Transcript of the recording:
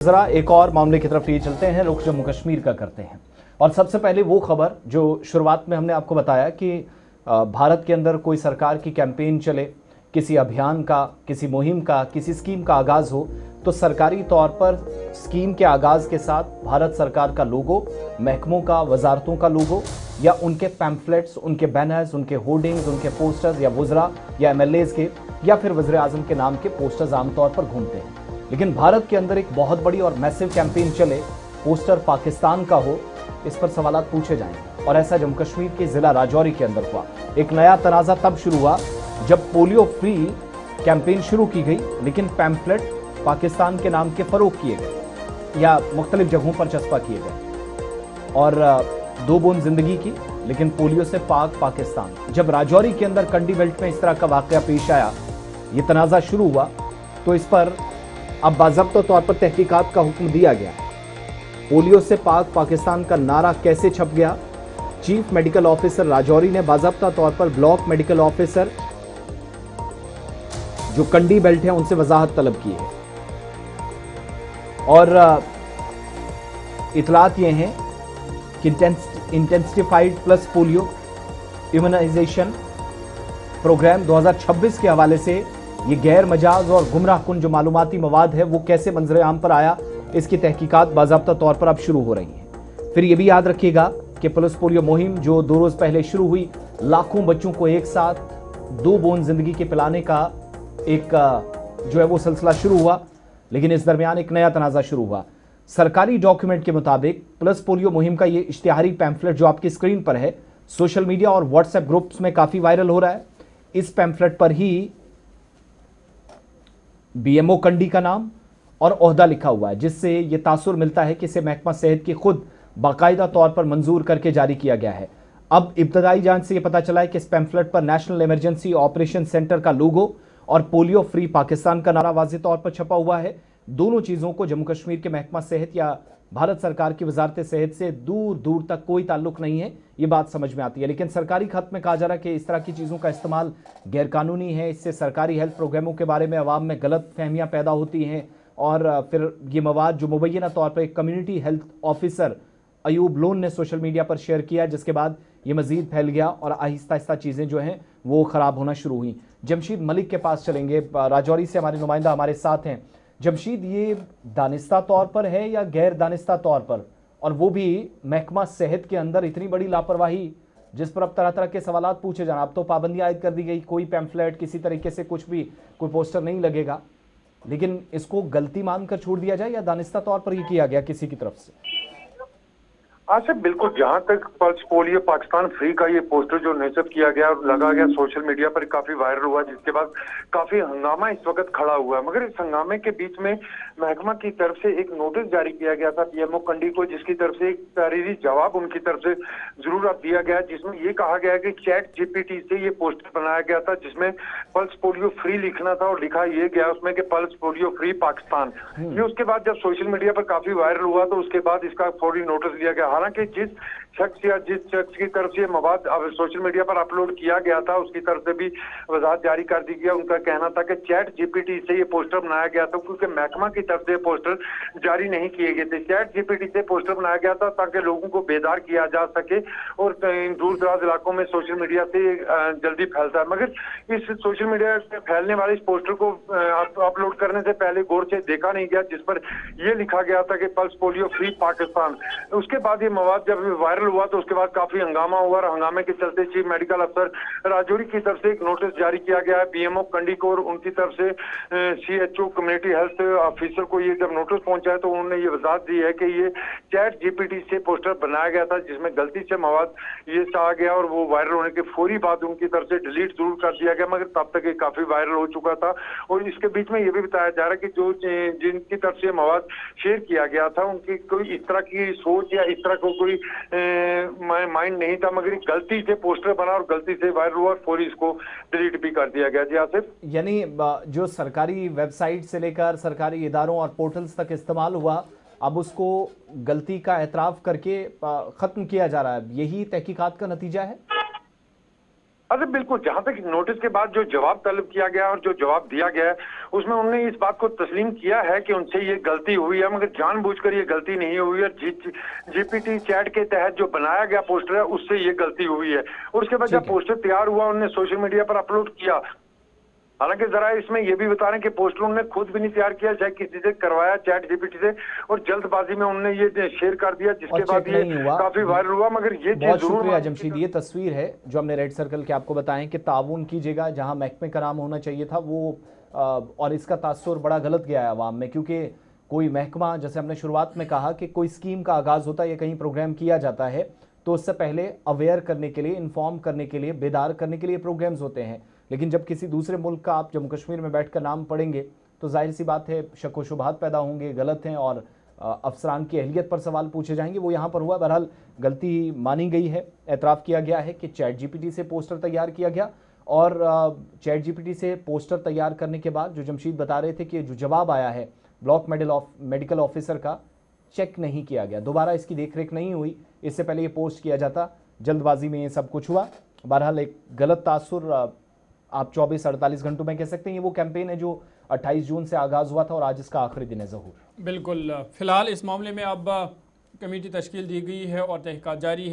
जरा एक और मामले की तरफ ये चलते हैं, रुख जम्मू कश्मीर का करते हैं। और सबसे पहले वो खबर जो शुरुआत में हमने आपको बताया कि भारत के अंदर कोई सरकार की कैंपेन चले, किसी अभियान का, किसी मुहिम का, किसी स्कीम का आगाज हो, तो सरकारी तौर पर स्कीम के आगाज के साथ भारत सरकार का लोगो, महकमों का, वजारतों का लोगो या उनके पैम्फलेट्स, उनके बैनर्स, उनके होर्डिंग्स, उनके पोस्टर्स या वुजरा या एमएलएज के या फिर वज़ीर आज़म के नाम के पोस्टर्स आमतौर पर घूमते हैं। लेकिन भारत के अंदर एक बहुत बड़ी और मैसिव कैंपेन चले, पोस्टर पाकिस्तान का हो, इस पर सवाल पूछे जाएंगे। और ऐसा जम्मू कश्मीर के जिला राजौरी के अंदर हुआ। एक नया तनाजा तब शुरू हुआ जब पोलियो फ्री कैंपेन शुरू की गई, लेकिन पैम्फलेट पाकिस्तान के नाम के फरोख किए गए या मुख्तलिफ जगहों पर चस्पा किए गए। और 2 बूंद जिंदगी की, लेकिन पोलियो से पाक पाकिस्तान। जब राजौरी के अंदर कंडी बेल्ट में इस तरह का वाकया पेश आया, ये तनाजा शुरू हुआ, तो इस पर अब बाज़ाब्ता तौर पर तहकीकात का हुक्म दिया गया। पोलियो से पाक पाकिस्तान का नारा कैसे छप गया? चीफ मेडिकल ऑफिसर राजौरी ने बाज़ाब्ता तौर पर ब्लॉक मेडिकल ऑफिसर जो कंडी बेल्ट है उनसे वजाहत तलब की है। और इतलात ये हैं कि intensified plus polio immunisation programme 2026 के हवाले से ये गैर मजाज और गुमराह कुन जो मालूमाती मवाद है वो कैसे मंजर आम पर आया, इसकी तहकीकात बाज़ाब्ता तौर पर अब शुरू हो रही हैं। फिर ये भी याद रखिएगा कि पल्स पोलियो मुहिम जो 2 रोज पहले शुरू हुई, लाखों बच्चों को एक साथ 2 बूंद जिंदगी के पिलाने का एक जो है वो सिलसिला शुरू हुआ। लेकिन इस दरमियान एक नया तनाजा शुरू हुआ। सरकारी डॉक्यूमेंट के मुताबिक प्लस पोलियो मुहिम का ये इश्तिहारी पैम्फलेट जो आपकी स्क्रीन पर है, सोशल मीडिया और व्हाट्सएप ग्रुप्स में काफी वायरल हो रहा है। इस पैम्फलेट पर ही बीएमओ कंडी का नाम और ओहदा लिखा हुआ है, जिससे यह तासुर मिलता है कि इसे महकमा सेहत की खुद बाकायदा तौर पर मंजूर करके जारी किया गया है। अब इब्तदाई जांच से यह पता चला है कि इस पैम्फलेट पर नेशनल इमरजेंसी ऑपरेशन सेंटर का लोगो और पोलियो फ्री पाकिस्तान का नारा वाज़ेह तौर पर छपा हुआ है। दोनों चीज़ों को जम्मू कश्मीर के महकमा सेहत या भारत सरकार की वजारत सेहत से दूर दूर तक कोई ताल्लुक नहीं है, ये बात समझ में आती है। लेकिन सरकारी खत में कहा जा रहा है कि इस तरह की चीज़ों का इस्तेमाल गैरकानूनी है, इससे सरकारी हेल्थ प्रोग्रामों के बारे में अवाम में गलत फहमियाँ पैदा होती हैं। और फिर ये मवाद जो मुबैना तौर पर एक community health officer Ayub loan ने सोशल मीडिया पर शेयर किया, जिसके बाद ये मजीद फैल गया और आहिस्ता आहिस्ता चीज़ें जो हैं वो ख़राब होना शुरू हुई। जमशीद मलिक के पास चलेंगे, राजौरी से हमारे नुमाइंदा हमारे साथ हैं। जमशीद, ये दानिस्ता तौर पर है या गैर दानिस्ता तौर पर, और वो भी महकमा सेहत के अंदर इतनी बड़ी लापरवाही जिस पर अब तरह तरह के सवाल पूछे जाना। अब तो पाबंदी आयद कर दी गई, कोई पैम्फलेट किसी तरीके से कुछ भी कोई पोस्टर नहीं लगेगा, लेकिन इसको गलती मानकर छोड़ दिया जाए या दानिस्ता तौर पर ही किया गया किसी की तरफ से? सर बिल्कुल, जहां तक पल्स पोलियो पाकिस्तान फ्री का ये पोस्टर जो नस्ब किया गया और लगा गया सोशल मीडिया पर काफी वायरल हुआ, जिसके बाद काफी हंगामा इस वक्त खड़ा हुआ है। मगर इस हंगामे के बीच में महकमा की तरफ से एक नोटिस जारी किया गया था पीएमओ कंडी को, जिसकी तरफ से एक तहरीरी जवाब उनकी तरफ से जरूर अब दिया गया, जिसमें ये कहा गया कि चैट जीपीटी से ये पोस्टर बनाया गया था, जिसमें पल्स पोलियो फ्री लिखना था और लिखा ये गया उसमें कि पल्स पोलियो फ्री पाकिस्तान। ये उसके बाद जब सोशल मीडिया पर काफी वायरल हुआ तो उसके बाद इसका फौरी नोटिस लिया गया। हालांकि जिस शख्स या जिस शख्स की तरफ से मवाद सोशल मीडिया पर अपलोड किया गया था उसकी तरफ से भी वजाहत जारी कर दी गया। उनका कहना था कि चैट जीपीटी से ये पोस्टर बनाया गया था, क्योंकि महकमा की तरफ से पोस्टर जारी नहीं किए गए थे। चैट जीपीटी से पोस्टर बनाया गया था ताकि लोगों को बेदार किया जा सके और दूर दराज इलाकों में सोशल मीडिया से जल्दी फैलता है। मगर इस सोशल मीडिया से फैलने वाले इस पोस्टर को अपलोड करने से पहले गौर से देखा नहीं गया, जिस पर यह लिखा गया था कि पल्स पोलियो फ्री पाकिस्तान। उसके बाद ये मवाद जब वायरल हुआ तो उसके बाद काफी हंगामा हुआ और हंगामे के चलते चीफ मेडिकल अफसर राजौरी की तरफ से एक नोटिस जारी किया गया है पीएमओ कंडी को, और उनकी तरफ से सीएचओ कम्युनिटी हेल्थ ऑफिसर को ये जब नोटिस पहुंचा है तो उन्होंने ये वजाहत दी है कि ये चैट जीपीटी से पोस्टर बनाया गया था, जिसमें गलती से मवाद ये आ गया और वो वायरल होने के फौरी बाद उनकी तरफ से डिलीट जरूर कर दिया गया, मगर तब तक ये काफी वायरल हो चुका था। और इसके बीच में ये भी बताया जा रहा है कि जो जिनकी तरफ से मवाद शेयर किया गया था उनकी कोई इस तरह की सोच या इस तरह को कोई माइंड नहीं था, मगर गलती से पोस्टर बना और गलती से वायरल हुआ और फौरी इसको डिलीट भी कर दिया गया। जी आसिफ, यानी जो सरकारी वेबसाइट से लेकर सरकारी इदारों और पोर्टल्स तक इस्तेमाल हुआ, अब उसको गलती का एतराफ करके खत्म किया जा रहा है, यही तहकीकात का नतीजा है? अरे बिल्कुल, जहां तक नोटिस के बाद जो जवाब तलब किया गया और जो जवाब दिया गया है उसमें उन्होंने इस बात को तस्लीम किया है कि उनसे ये गलती हुई है, मगर जानबूझकर ये गलती नहीं हुई है। जीपीटी चैट के तहत जो बनाया गया पोस्टर है उससे ये गलती हुई है। और उसके बाद जब पोस्टर तैयार हुआ उन्होंने सोशल मीडिया पर अपलोड किया। हालांकि जरा इसमें यह भी बता रहे हैं कि पोस्टर उन्होंने खुद भी नहीं तैयार किया, चाहे किसी से करवाया चैट जीपीटी से, और जल्दबाजी में उन्होंने ये शेयर कर दिया, जिसके बाद ये काफी वायरल हुआ। मगर ये बहुत शुक्रिया जमशीद, ये तस्वीर है जो हमने रेड सर्कल के आपको बताएं कि ताउन कीजिएगा, जहां महकमे का नाम होना चाहिए था वो और इसका तासुर बड़ा गलत गया है आवाम में, क्योंकि कोई महकमा, जैसे हमने शुरुआत में कहा कि कोई स्कीम का आगाज होता है या कहीं प्रोग्राम किया जाता है तो उससे पहले अवेयर करने के लिए, इन्फॉर्म करने के लिए, बेदार करने के लिए प्रोग्राम्स होते हैं। लेकिन जब किसी दूसरे मुल्क का आप जम्मू कश्मीर में बैठकर नाम पढ़ेंगे तो जाहिर सी बात है शक व शुबहात पैदा होंगे, गलत हैं और अफसरान की अहलियत पर सवाल पूछे जाएंगे। वो यहाँ पर हुआ। बहरहाल गलती मानी गई है, एतराफ़ किया गया है कि चैट जीपीटी से पोस्टर तैयार किया गया और चैट जीपीटी से पोस्टर तैयार करने के बाद जो जमशीद बता रहे थे कि जो जवाब आया है ब्लॉक मेडिकल ऑफिसर का, चेक नहीं किया गया, दोबारा इसकी देखरेख नहीं हुई। इससे पहले ये पोस्ट किया जाता, जल्दबाजी में ये सब कुछ हुआ। बहरहाल एक गलत तासुर आप 24-48 घंटों में कह सकते हैं। ये वो कैंपेन है जो 28 जून से आगाज़ हुआ था और आज इसका आखिरी दिन है। ज़हूर, बिल्कुल, फिलहाल इस मामले में अब कमेटी तश्कील दी गई है और तहकीकात जारी है।